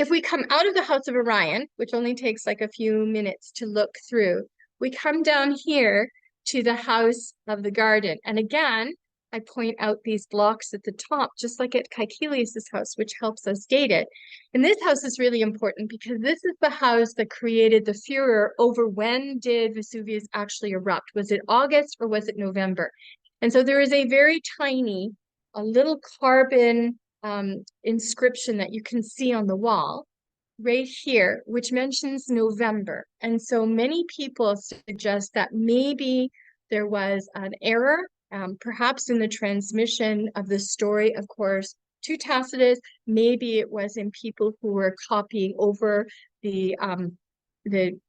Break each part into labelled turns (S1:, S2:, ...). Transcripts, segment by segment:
S1: if we come out of the House of Orion, which only takes like a few minutes to look through, we come down here to the House of the Garden. And again, I point out these blocks at the top, just like at Caecilius's house, which helps us date it. And this house is really important because this is the house that created the furor over when did Vesuvius actually erupt. Was it August or was it November? And so there is a very tiny, a little carbon inscription that you can see on the wall right here, which mentions November. And so many people suggest that maybe there was an error, perhaps in the transmission of the story, of course, to Tacitus. Maybe it was in people who were copying over the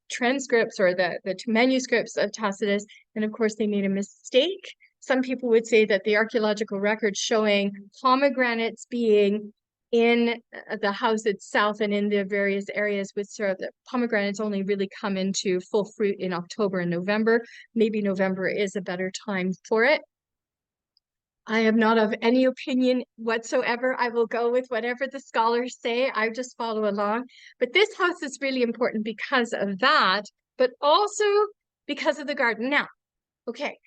S1: transcripts or the manuscripts of Tacitus. And of course, they made a mistake. Some people would say that the archaeological records showing pomegranates being in the house itself and in the various areas with sort of the pomegranates only really come into full fruit in October and November. Maybe November is a better time for it. I am not of any opinion whatsoever. I will go with whatever the scholars say. I just follow along. But this house is really important because of that, but also because of the garden. Now, okay,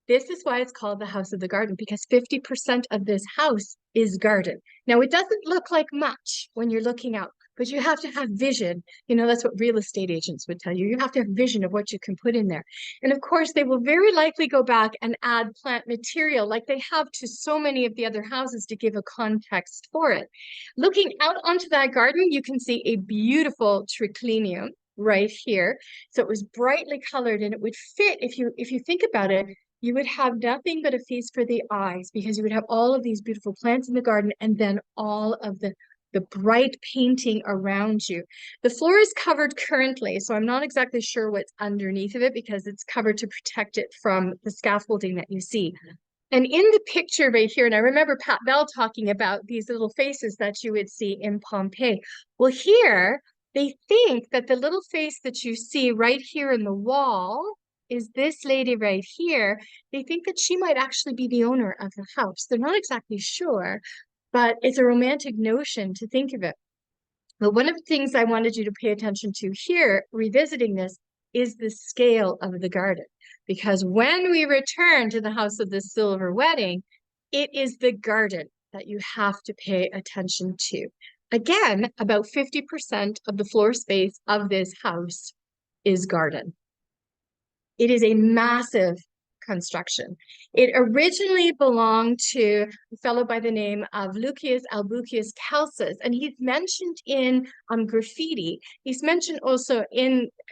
S1: this is why it's called the House of the Garden, because 50% of this house is garden. Now, it doesn't look like much when you're looking out, but you have to have vision. You know, that's what real estate agents would tell you. You have to have vision of what you can put in there. And of course, they will very likely go back and add plant material like they have to so many of the other houses to give a context for it. Looking out onto that garden, you can see a beautiful triclinium right here. So it was brightly colored and it would fit, if you think about it, you would have nothing but a feast for the eyes because you would have all of these beautiful plants in the garden and then all of the bright painting around you. The floor is covered currently, so I'm not exactly sure what's underneath of it because it's covered to protect it from the scaffolding that you see. And in the picture right here, and I remember Pat Bell talking about these little faces that you would see in Pompeii. Well, here, they think that the little face that you see right here in the wall is this lady right here. They think that she might actually be the owner of the house. They're not exactly sure, but it's a romantic notion to think of it. But one of the things I wanted you to pay attention to here, revisiting this, is the scale of the garden. Because when we return to the House of the Silver Wedding, it is the garden that you have to pay attention to. Again, about 50% of the floor space of this house is garden. It is a massive construction. It originally belonged to a fellow by the name of Lucius Albucius Celsus, and he's mentioned in graffiti. He's mentioned also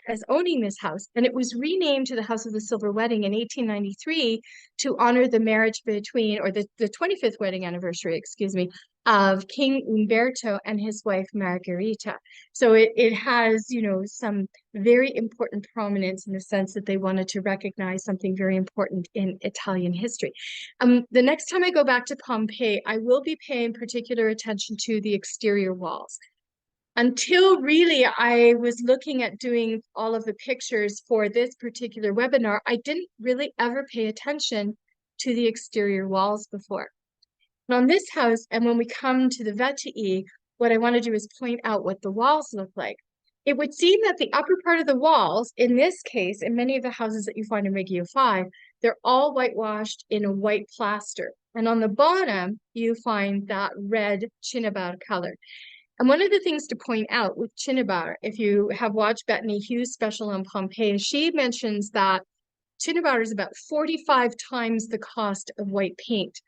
S1: as owning this house, and it was renamed to the House of the Silver Wedding in 1893 to honor the marriage between, or the 25th wedding anniversary, excuse me, of King Umberto and his wife Margherita. So it has, you know, some very important prominence in the sense that they wanted to recognize something very important in Italian history. The next time I go back to Pompeii, I will be paying particular attention to the exterior walls. Until really I was looking at doing all of the pictures for this particular webinar, I didn't really ever pay attention to the exterior walls before. And on this house, and when we come to the Vetii, what I want to do is point out what the walls look like. It would seem that the upper part of the walls, in this case, in many of the houses that you find in Reggio 5, they're all whitewashed in a white plaster. And on the bottom, you find that red cinnabar color. And one of the things to point out with cinnabar, if you have watched Bettany Hughes' special on Pompeii, she mentions that cinnabar is about 45 times the cost of white paint.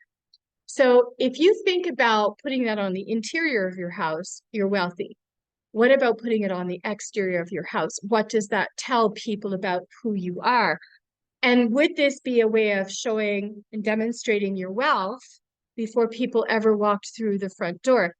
S1: So if you think about putting that on the interior of your house, you're wealthy. What about putting it on the exterior of your house? What does that tell people about who you are? And would this be a way of showing and demonstrating your wealth before people ever walked through the front door?